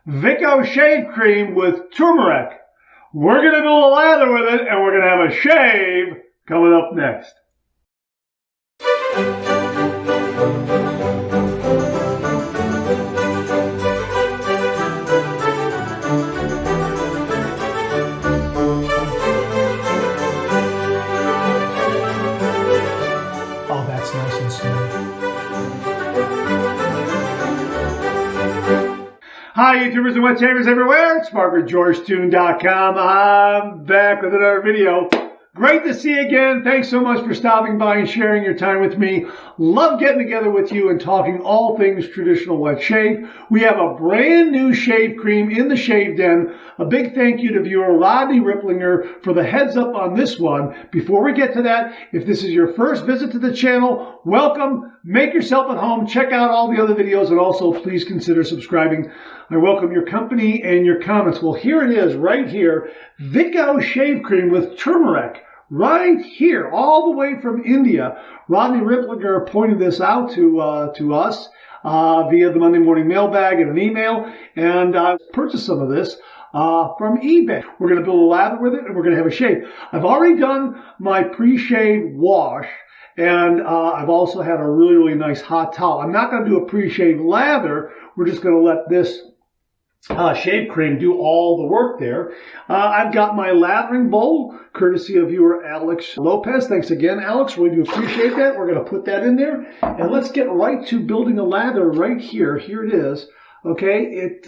Vicco Shave Cream with turmeric. We're going to do a lather with it, and we're going to have a shave coming up next. Oh, that's nice and smooth. Hi, YouTubers and wet shavers everywhere. It's Mark with GeorgeToon.com. I'm back with another video. Great to see you again. Thanks so much for stopping by and sharing your time with me. Love getting together with you and talking all things traditional wet shave. We have a brand new shave cream in the Shave Den. A big thank you to viewer Rodney Ripplinger for the heads up on this one. Before we get to that, if this is your first visit to the channel, welcome. Make yourself at home. Check out all the other videos, and also please consider subscribing. I welcome your company and your comments. Well, here it is right here. Vicco Shave Cream with turmeric. Right here, all the way from India. Rodney Ripplinger pointed this out to us via the Monday morning mailbag and an email, and I purchased some of this from eBay. We're going to build a lather with it, and we're going to have a shave. I've already done my pre-shave wash, and I've also had a really, really nice hot towel. I'm not going to do a pre-shave lather. We're just going to let this shave cream do all the work there. I've got my lathering bowl, courtesy of viewer Alex Lopez. Thanks again, Alex. Really do appreciate that. We're going to put that in there. And let's get right to building a lather right here. Here it is. Okay, it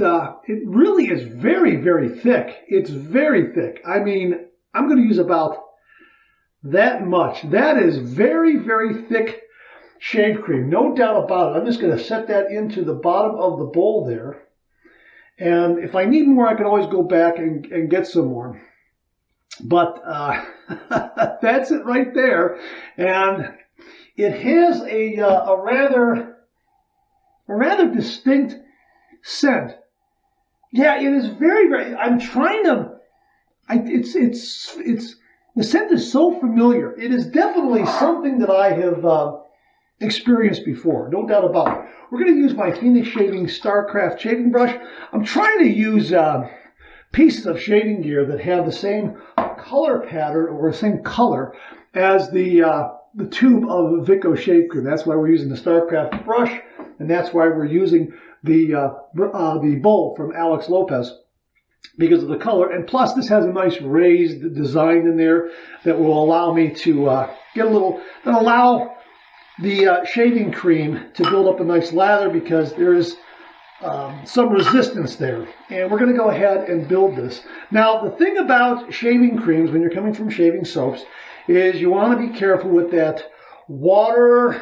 really is very, very thick. It's very thick. I mean, I'm going to use about that much. That is very, very thick shave cream. No doubt about it. I'm just going to set that into the bottom of the bowl there. And if I need more, I can always go back and get some more. But that's it right there. And it has a rather distinct scent. Yeah, it is very, very. I'm trying to. The scent is so familiar. It is definitely something that I have experienced before, no doubt about it. We're going to use my Phoenix Shaving Starcraft shaving brush. I'm trying to use pieces of shaving gear that have the same color pattern or the same color as the tube of Vicco Shave Cream. That's why we're using the Starcraft brush, and that's why we're using the bowl from Alex Lopez, because of the color. And plus, this has a nice raised design in there that will allow me to get a little, allow the shaving cream to build up a nice lather, because there is some resistance there. And we're going to go ahead and build this. Now, the thing about shaving creams when you're coming from shaving soaps is you want to be careful with that water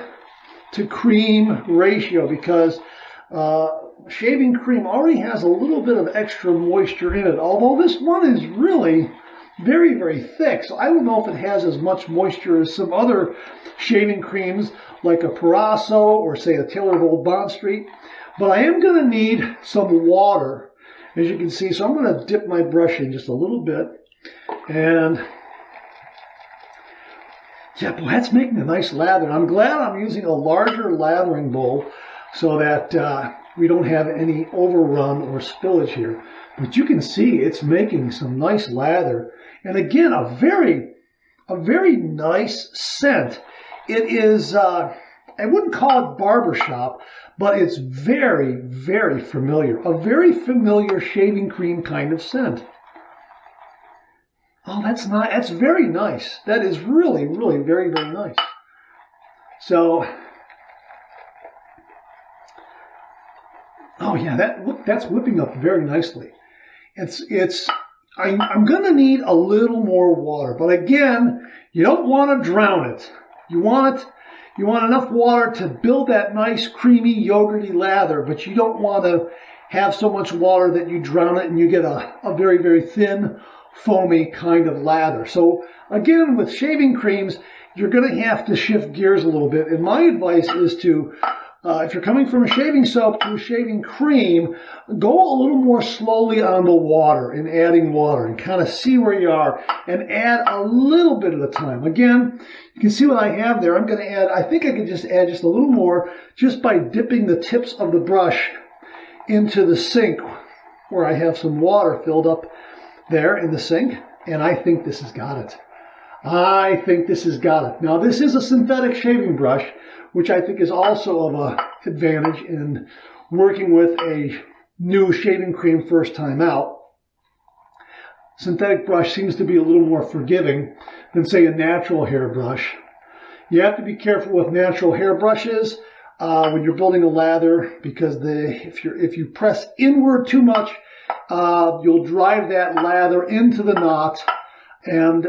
to cream ratio, because shaving cream already has a little bit of extra moisture in it, although this one is really very, very thick. So I don't know if it has as much moisture as some other shaving creams like a Parasso or say a Taylor of Old Bond Street. But I am going to need some water, as you can see. So I'm going to dip my brush in just a little bit. And yeah, boy, that's making a nice lather. I'm glad I'm using a larger lathering bowl so that we don't have any overrun or spillage here. But you can see it's making some nice lather. And again, a very nice scent. It is, I wouldn't call it barbershop, but it's very, very familiar. A very familiar shaving cream kind of scent. Oh, that's nice. That's very nice. That is really, really very, very nice. So, oh yeah, that's whipping up very nicely. I'm going to need a little more water, but again, you don't want to drown it. You want enough water to build that nice creamy yogurty lather, but you don't want to have so much water that you drown it and you get a very, very thin, foamy kind of lather. So again, with shaving creams, you're going to have to shift gears a little bit. And my advice is to if you're coming from a shaving soap to a shaving cream, go a little more slowly on the water and adding water and kind of see where you are and add a little bit at a time. Again, you can see what I have there. I'm going to add, I think I could just add just a little more just by dipping the tips of the brush into the sink where I have some water filled up there in the sink, and I think this has got it. I think this has got it. Now, this is a synthetic shaving brush, which I think is also of an advantage in working with a new shaving cream first time out. Synthetic brush seems to be a little more forgiving than, say, a natural hair brush. You have to be careful with natural hair brushes when you're building a lather, because if you press inward too much, you'll drive that lather into the knot, and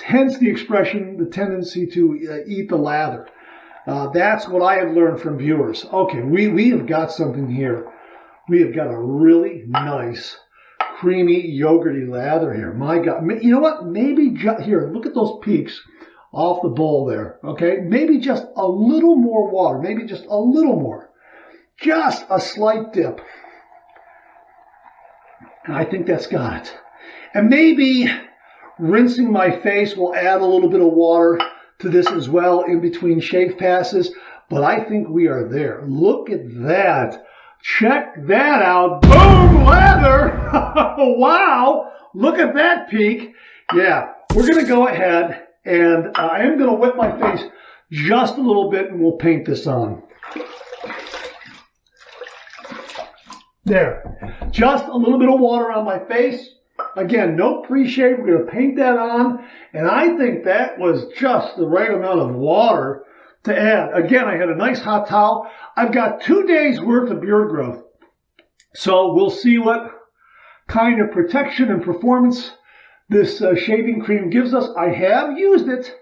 hence the expression, the tendency to eat the lather. That's what I have learned from viewers. Okay, we have got something here. We have got a really nice, creamy, yogurty lather here. My God. You know what? Maybe here, look at those peaks off the bowl there. Okay, maybe just a little more water. Maybe just a little more. Just a slight dip. And I think that's got it. And maybe rinsing my face will add a little bit of water to this as well in between shave passes. But I think we are there. Look at that. Check that out. Boom, lather. Wow. Look at that peak. Yeah, we're going to go ahead and I am going to wet my face just a little bit and we'll paint this on. There. Just a little bit of water on my face. Again, no pre-shave. We're going to paint that on. And I think that was just the right amount of water to add. Again, I had a nice hot towel. I've got 2 days worth of beard growth. So we'll see what kind of protection and performance this shaving cream gives us. I have used it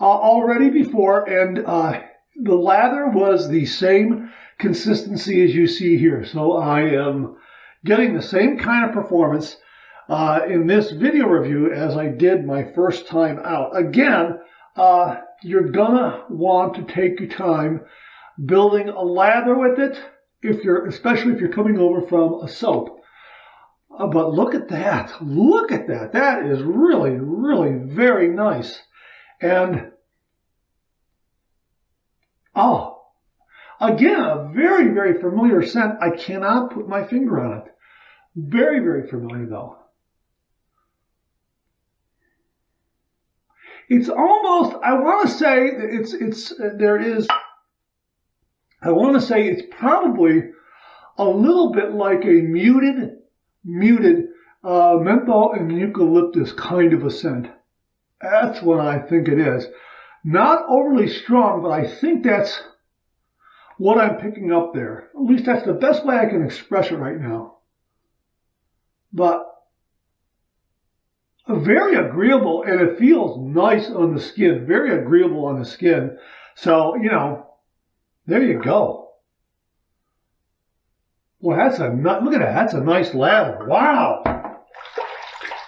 already before, and the lather was the same consistency as you see here. So I am getting the same kind of performance in this video review as I did my first time out. Again, you're gonna want to take your time building a lather with it, especially if you're coming over from a soap. But look at that. Look at that. That is really, really very nice. And, oh, again, a very, very familiar scent. I cannot put my finger on it. Very, very familiar, though. It's almost, I want to say, it's probably a little bit like a muted menthol and eucalyptus kind of a scent. That's what I think it is. Not overly strong, but I think that's what I'm picking up there. At least that's the best way I can express it right now. But very agreeable, and it feels nice on the skin. Very agreeable on the skin. So, you know, there you go. Well, look at that. That's a nice lather. Wow.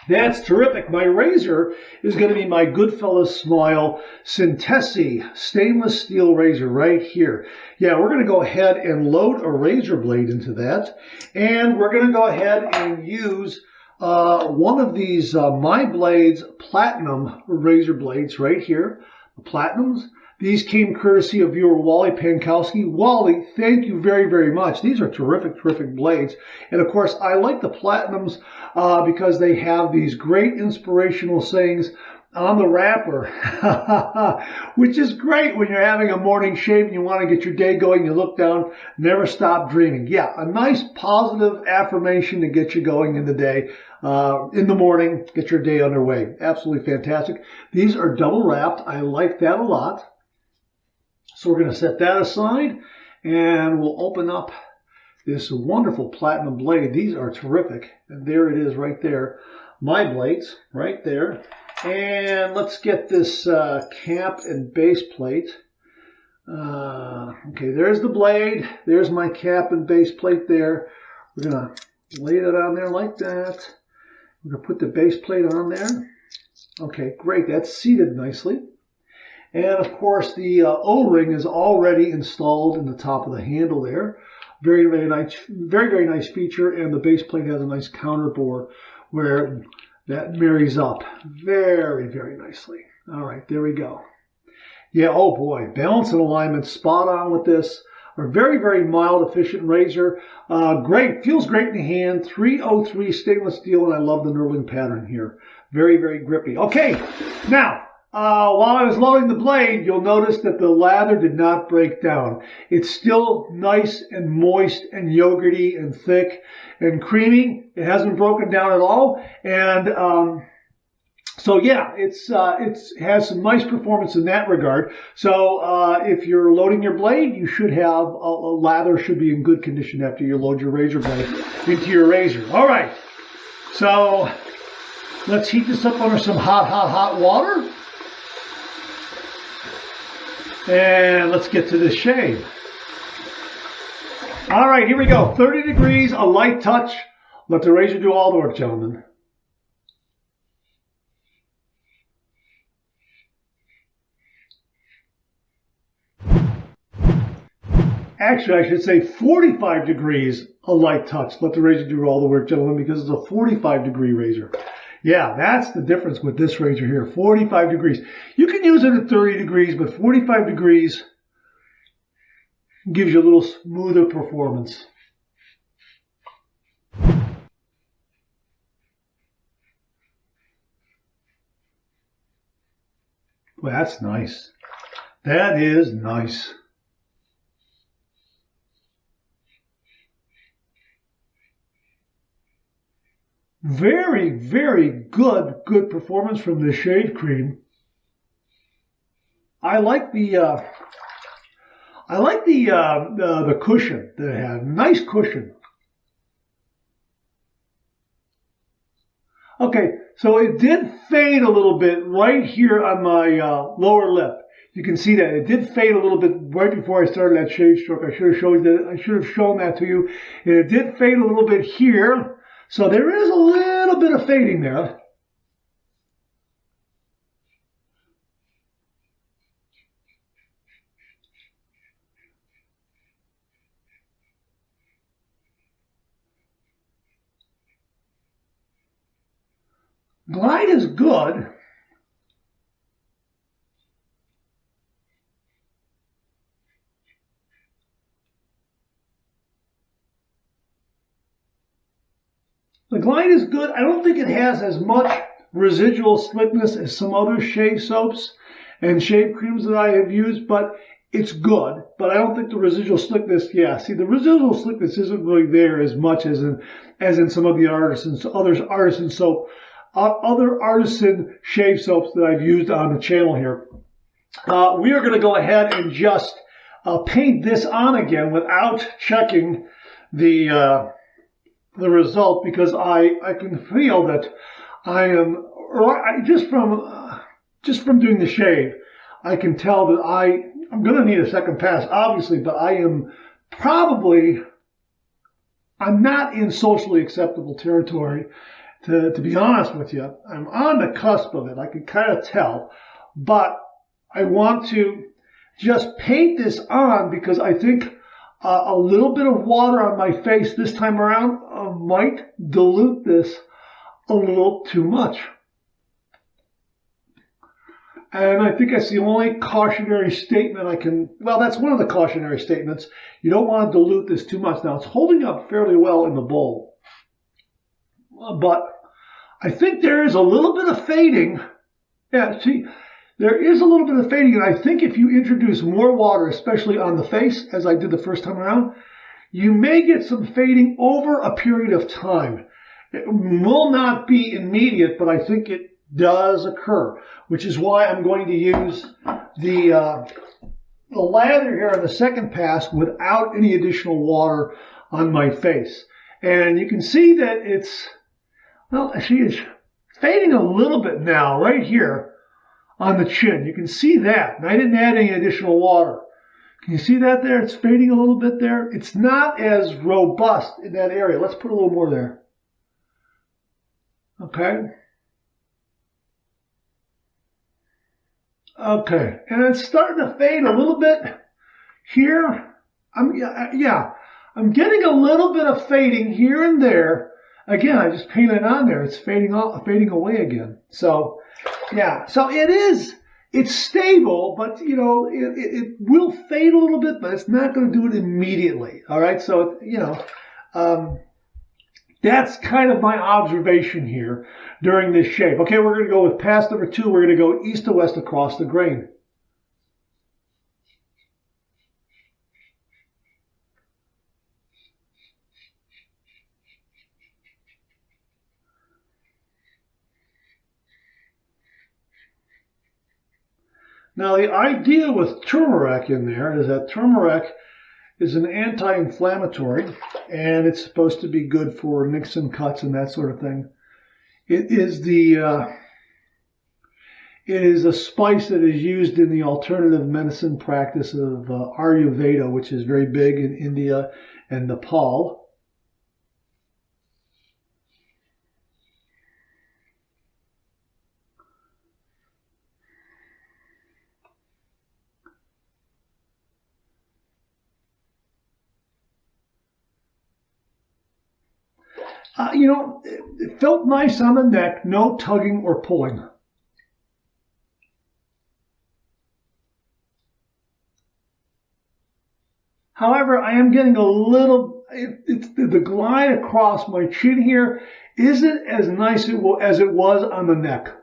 That's terrific. My razor is going to be my Goodfellas Smile Syntesi stainless steel razor right here. Yeah, we're going to go ahead and load a razor blade into that. And we're going to go ahead and use one of these My Blades Platinum razor blades right here. The Platinums. These came courtesy of viewer Wally Pankowski. Wally, thank you very, very much. These are terrific, terrific blades. And of course, I like the Platinums because they have these great inspirational sayings on the wrapper, which is great when you're having a morning shave and you want to get your day going. You look down, never stop dreaming. Yeah, a nice positive affirmation to get you going in the day, in the morning, get your day underway. Absolutely fantastic. These are double wrapped. I like that a lot. So we're going to set that aside, and we'll open up this wonderful platinum blade. These are terrific. And there it is right there. My blades right there. And let's get this cap and base plate. Okay, there's the blade. There's my cap and base plate there. We're going to lay that on there like that. We're going to put the base plate on there. Okay, great. That's seated nicely. And of course, the O-ring is already installed in the top of the handle there. Very, very nice, very, very nice feature. And the base plate has a nice counter bore where that marries up very, very nicely. All right, there we go. Yeah, oh boy, balance and alignment spot on with this. a very, very mild, efficient razor. Great, feels great in the hand. 303 stainless steel, and I love the knurling pattern here. Very, very grippy. Okay, now, while I was loading the blade, you'll notice that the lather did not break down. It's still nice and moist and yogurty and thick and creamy. It hasn't broken down at all. And so yeah, it has some nice performance in that regard. So if you're loading your blade, you should have a lather should be in good condition after you load your razor blade into your razor. All right, so let's heat this up under some hot water. And let's get to this shave. All right, here we go. 30 degrees, a light touch. Let the razor do all the work, gentlemen. Actually, I should say 45 degrees, a light touch. Let the razor do all the work, gentlemen, because it's a 45-degree razor. Yeah, that's the difference with this razor here, 45 degrees. You can use it at 30 degrees, but 45 degrees gives you a little smoother performance. Well, that's nice. That is nice. Very, very good performance from the shave cream. I like the cushion that it had. Nice cushion. Okay, so it did fade a little bit right here on my lower lip. You can see that it did fade a little bit right before I started that shave stroke. I should have shown that to you. And it did fade a little bit here. So there is a little bit of fading there. Glide is good. The glide is good. I don't think it has as much residual slickness as some other shave soaps and shave creams that I have used, but it's good. But I don't think the residual slickness, yeah, see, the residual slickness isn't really there as much as in some of the other artisan shave soaps that I've used on the channel here. We are going to go ahead and just paint this on again without checking the result, because I can feel that just from doing the shave, I can tell that I'm going to need a second pass, obviously, but I'm not in socially acceptable territory, to be honest with you. I'm on the cusp of it. I can kind of tell, but I want to just paint this on because I think a little bit of water on my face this time around might dilute this a little too much. And I think that's the only cautionary statement I can, well, that's one of the cautionary statements. You don't want to dilute this too much. Now, it's holding up fairly well in the bowl. But I think there is a little bit of fading. Yeah, see, there is a little bit of fading, and I think if you introduce more water, especially on the face, as I did the first time around, you may get some fading over a period of time. It will not be immediate, but I think it does occur, which is why I'm going to use the lather here on the second pass without any additional water on my face. And you can see that it's, well, she is fading a little bit now, right here on the chin. You can see that. And I didn't add any additional water. Can you see that there? It's fading a little bit there. It's not as robust in that area. Let's put a little more there. Okay. Okay. And it's starting to fade a little bit here. I'm getting a little bit of fading here and there. Again, I just painted it on there. It's fading away again. So, yeah. So it is It's stable, but you know, it will fade a little bit, but it's not going to do it immediately. All right, so you know, that's kind of my observation here during this shave. Okay, we're going to go with pass number 2. We're going to go east to west across the grain. Now, the idea with turmeric in there is that turmeric is an anti-inflammatory, and it's supposed to be good for nicks and cuts and that sort of thing. It is a spice that is used in the alternative medicine practice of Ayurveda, which is very big in India and Nepal. You know, it felt nice on the neck, no tugging or pulling. However, I am getting a little, the glide across my chin here isn't as nice as it was on the neck.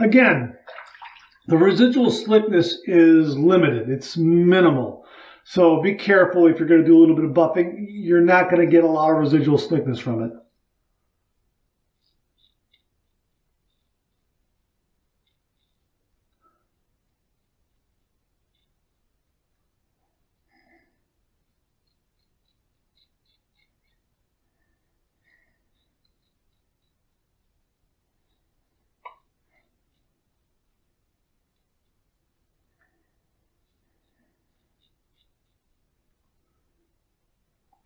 Again, the residual slickness is limited. It's minimal. So be careful if you're going to do a little bit of buffing. You're not going to get a lot of residual slickness from it.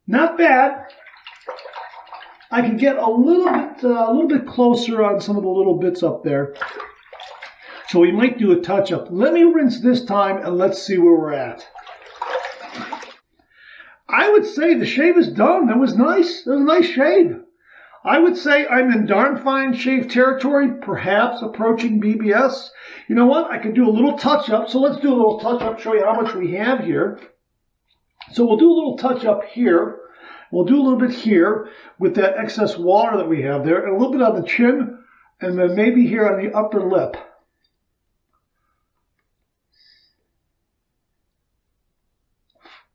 Not bad. I can get a little bit closer on some of the little bits up there. So we might do a touch-up. Let me rinse this time and let's see where we're at. I would say the shave is done. That was nice. That was a nice shave. I would say I'm in darn fine shave territory, perhaps approaching BBS. You know what? I could do a little touch-up. So let's do a little touch-up, show you how much we have here. So we'll do a little touch-up here. We'll do a little bit here with that excess water that we have there, and a little bit on the chin, and then maybe here on the upper lip.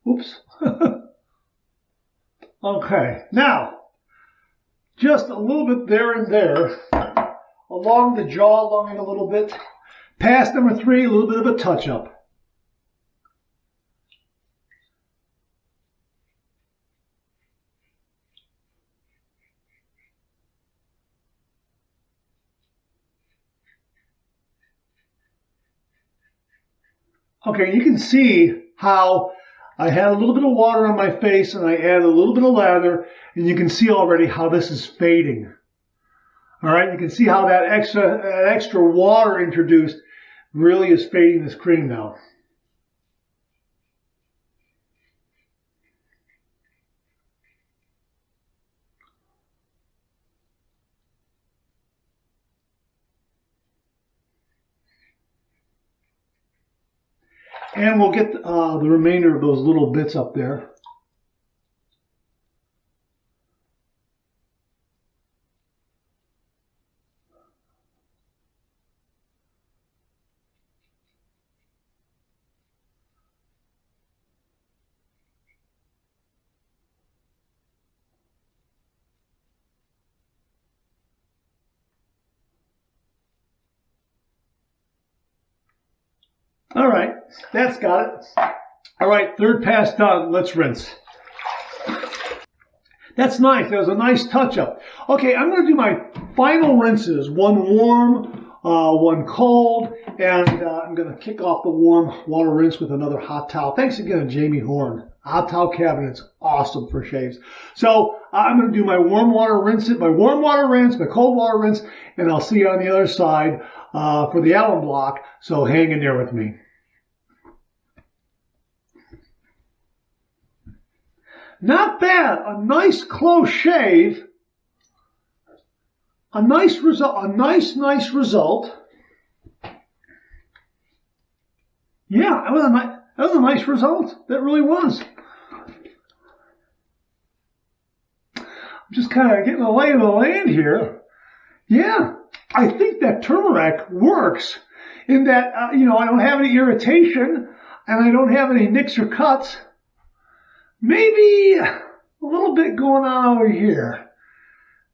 Oops. Okay, now, just a little bit there and there, along the jawline a little bit. Pass number 3, a little bit of a touch-up. Okay, you can see how I had a little bit of water on my face and I added a little bit of lather, and you can see already how this is fading. All right, you can see how that extra water introduced really is fading this cream now. And we'll get the remainder of those little bits up there. All right, that's got it. All right, third pass done. Let's rinse. That's nice. That was a nice touch-up. Okay, I'm going to do my final rinses. One warm, one cold, and I'm going to kick off the warm water rinse with another hot towel. Thanks again, Jamie Horn. towel cabinet's awesome for shaves. So I'm going to do my warm water rinse, my cold water rinse, and I'll see you on the other side for the alum block. So hang in there with me. Not bad. A nice close shave. A nice result. Nice result. Yeah, that was a nice result. That really was. I'm just kind of getting the lay of the land here. Yeah, I think that turmeric works in that, I don't have any irritation and I don't have any nicks or cuts. Maybe a little bit going on over here.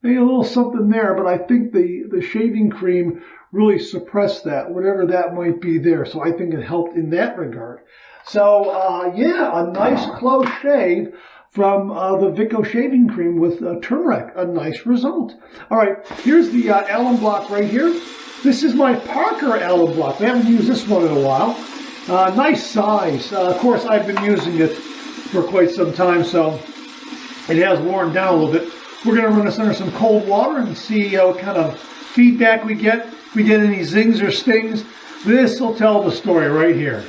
Maybe a little something there, but I think the shaving cream really suppressed that, whatever that might be there. So I think it helped in that regard. So, yeah, a nice close shave from the Vicco shaving cream with turmeric. A nice result. All right, here's the alum block right here. This is my Parker alum block. I haven't used this one in a while. Nice size. Of course, I've been using it for quite some time, so it has worn down a little bit. We're going to run this under some cold water and see what kind of feedback we get. If we get any zings or stings, this will tell the story right here.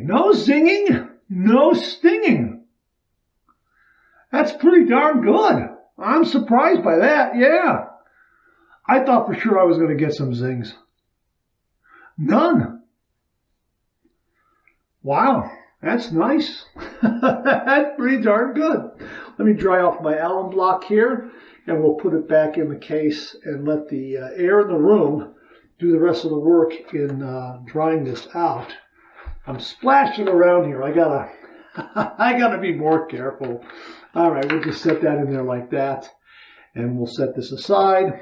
No zinging, no stinging. That's pretty darn good. I'm surprised by that, yeah. I thought for sure I was going to get some zings. None. Wow, that's nice. That's pretty darn good. Let me dry off my alum block here, and we'll put it back in the case and let the air in the room do the rest of the work in drying this out. I'm splashing around here. I gotta be more careful. All right, we'll just set that in there like that, and we'll set this aside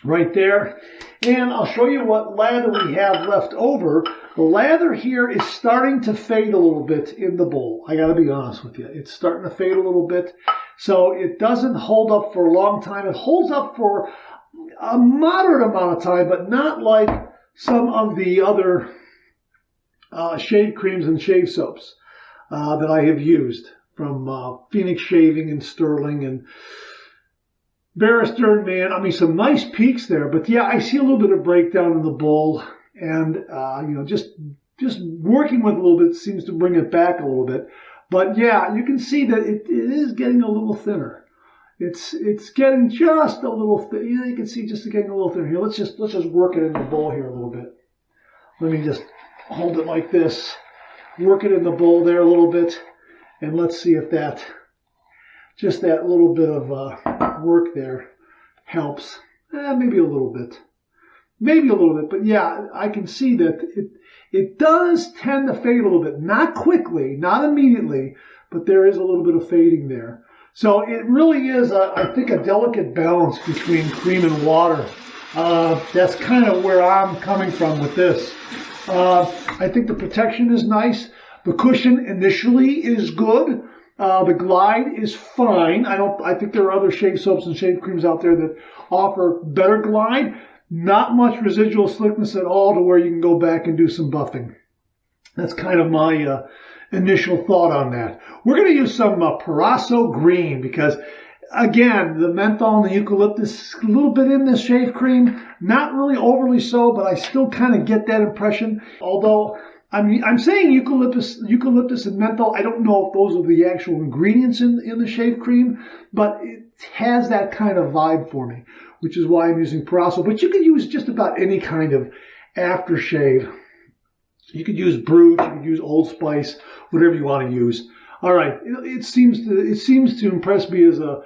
right there. And I'll show you what lather we have left over. The lather here is starting to fade a little bit in the bowl. I gotta be honest with you. It's starting to fade a little bit. So it doesn't hold up for a long time. It holds up for a moderate amount of time, but not like some of the other shave creams and shave soaps that I have used from Phoenix Shaving and Sterling and Barrister and Man. I mean, some nice peaks there, but yeah, I see a little bit of breakdown in the bowl, and just working with it a little bit seems to bring it back a little bit. But yeah, you can see that it is getting a little thinner. It's getting just a little thin. Yeah, you can see just getting a little thinner here. Let's just work it in the bowl here a little bit. Let me just hold it like this, work it in the bowl there a little bit, and let's see if that little bit of work there helps. Maybe a little bit, but yeah, I can see that it does tend to fade a little bit, not quickly, not immediately, but there is a little bit of fading there. So it really is, I think, a delicate balance between cream and water. That's kind of where I'm coming from with this. I think the protection is nice. The cushion initially is good. The glide is fine. I think there are other shave soaps and shave creams out there that offer better glide. Not much residual slickness at all to where you can go back and do some buffing. That's kind of my initial thought on that. We're going to use some Paraso Green because, again, the menthol and the eucalyptus, a little bit in this shave cream, not really overly so, but I still kind of get that impression. Although I'm saying eucalyptus and menthol, I don't know if those are the actual ingredients in the shave cream, but it has that kind of vibe for me, which is why I'm using Paraso. But you can use just about any kind of aftershave. You could use Brut, you could use Old Spice, whatever you want to use. All right, it seems to impress me as a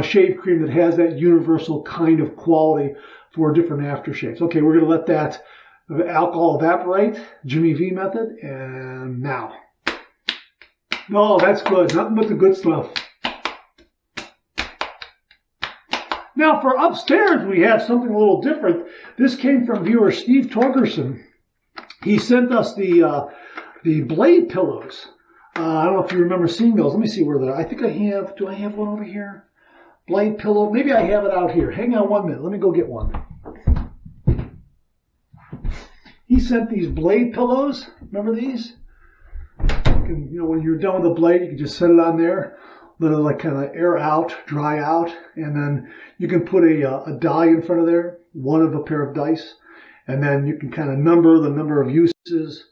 shave cream that has that universal kind of quality for different aftershaves. Okay, we're going to let that alcohol evaporate, Jimmy V method, and now. Oh, that's good. Nothing but the good stuff. Now for upstairs, we have something a little different. This came from viewer Steve Torgerson. He sent us the blade pillows. I don't know if you remember seeing those. Let me see where they're. I think I have. Do I have one over here? Blade pillow. Maybe I have it out here. Hang on 1 minute. Let me go get one. He sent these blade pillows. Remember these? You know, when you're done with the blade, you can just set it on there. Let it like kind of air out, dry out, and then you can put a die in front of there, one of a pair of dice, and then you can kind of number the number of uses,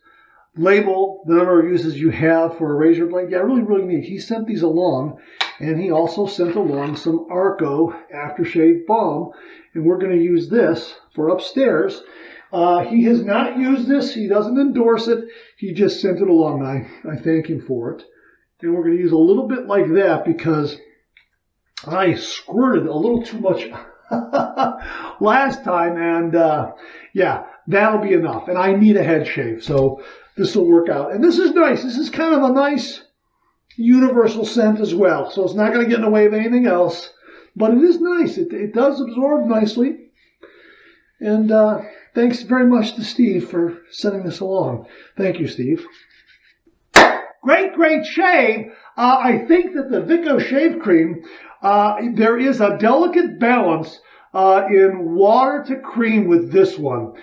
label the number of uses you have for a razor blade. Yeah, really, really neat. He sent these along, and he also sent along some Arco Aftershave Balm, and we're going to use this for upstairs. He has not used this. He doesn't endorse it. He just sent it along. I thank him for it. And we're going to use a little bit like that because I squirted a little too much last time. And yeah, that'll be enough. And I need a head shave, so this will work out. And this is nice. This is kind of a nice universal scent as well. So it's not going to get in the way of anything else. But it is nice. It does absorb nicely. And thanks very much to Steve for sending this along. Thank you, Steve. Great, great shave. I think that the Vicco Shave Cream, there is a delicate balance in water to cream with this one.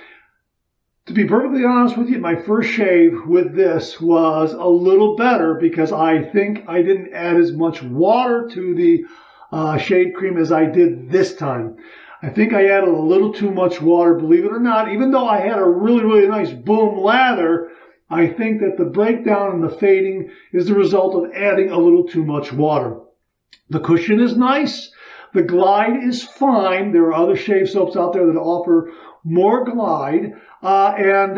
To be perfectly honest with you, my first shave with this was a little better because I think I didn't add as much water to the shave cream as I did this time. I think I added a little too much water, believe it or not. Even though I had a really, really nice boom lather, I think that the breakdown and the fading is the result of adding a little too much water. The cushion is nice. The glide is fine. There are other shave soaps out there that offer more glide. And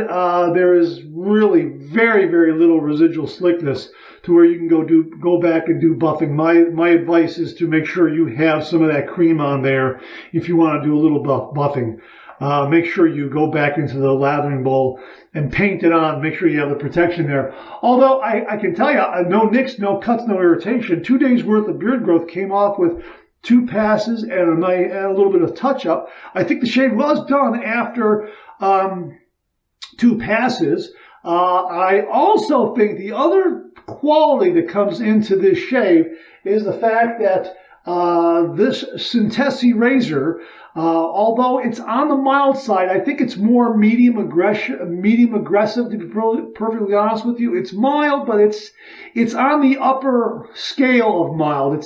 there is really very, very little residual slickness to where you can go back and do buffing. My advice is to make sure you have some of that cream on there if you want to do a little buffing. Make sure you go back into the lathering bowl and paint it on. Make sure you have the protection there. Although I can tell you, no nicks, no cuts, no irritation. 2 days worth of beard growth came off with 2 passes and a little bit of touch up. I think the shave was done after 2 passes. I also think the other quality that comes into this shave is the fact that this Syntesi razor, although it's on the mild side, I think it's more medium aggressive, to be perfectly honest with you. It's mild, but it's on the upper scale of mild.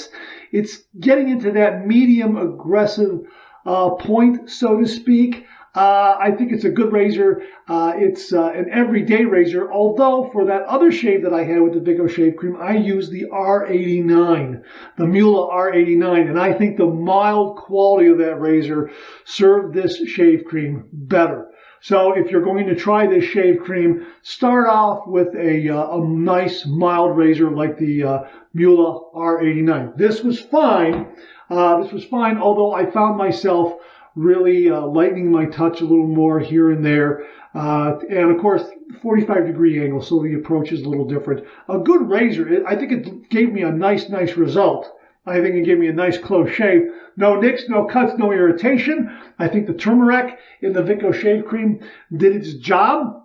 It's getting into that medium aggressive point, so to speak. I think it's a good razor. It's an everyday razor, although for that other shave that I had with the Vicco Shave Cream, I used the R89, the Mula R89, and I think the mild quality of that razor served this shave cream better. So if you're going to try this shave cream, start off with a nice mild razor like the Mula R89. This was fine. Although I found myself really lightening my touch a little more here and there. And of course, 45-degree angle, so the approach is a little different. A good razor, I think it gave me a nice result. I think it gave me a nice close shave. No nicks, no cuts, no irritation. I think the turmeric in the Vicco Shave Cream did its job.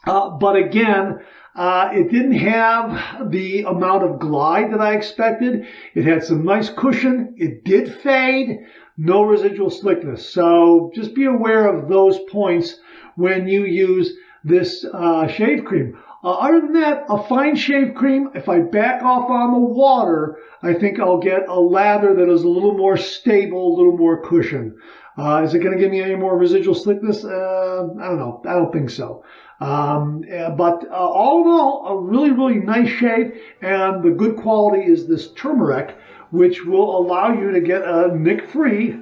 But again, it didn't have the amount of glide that I expected. It had some nice cushion. It did fade. No residual slickness. So just be aware of those points when you use this shave cream. Other than that, a fine shave cream, if I back off on the water, I think I'll get a lather that is a little more stable, a little more cushion. Is it going to give me any more residual slickness? I don't know. I don't think so. But all in all, a really nice shave, and the good quality is this turmeric, which will allow you to get a nick-free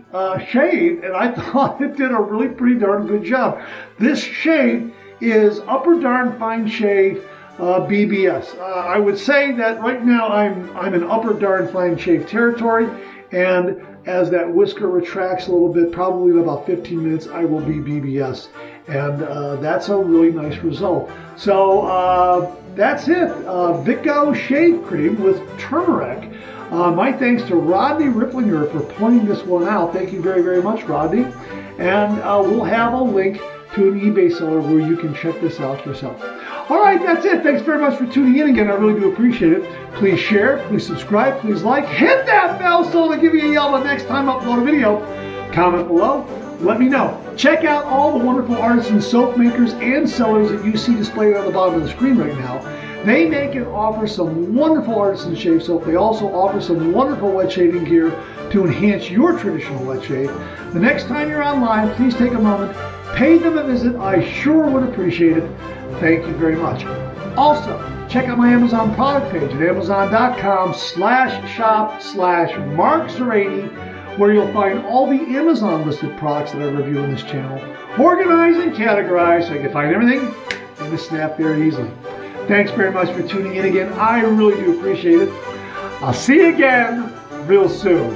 shave, and I thought it did a really pretty darn good job. This shave is Upper Darn Fine Shave BBS. I would say that right now I'm in Upper Darn Fine Shave territory, and as that whisker retracts a little bit, probably in about 15 minutes, I will be BBS, and that's a really nice result. So that's it. Vicco Shave Cream with turmeric. My thanks to Rodney Ripplinger for pointing this one out. Thank you very much, Rodney. And we'll have a link to an eBay seller where you can check this out yourself. All right, that's it. Thanks very much for tuning in again. I really do appreciate it. Please share, please subscribe, please like. Hit that bell so to give you a yell the next time I upload a video. Comment below. Let me know. Check out all the wonderful artisan soap makers and sellers that you see displayed on the bottom of the screen right now. They make and offer some wonderful artisan shave soap. They also offer some wonderful wet shaving gear to enhance your traditional wet shave. The next time you're online, please take a moment, pay them a visit. I sure would appreciate it. Thank you very much. Also, check out my Amazon product page at amazon.com/shop/markzerady, where you'll find all the Amazon listed products that I review on this channel, organized and categorized so you can find everything in a snap very easily. Thanks very much for tuning in again. I really do appreciate it. I'll see you again real soon.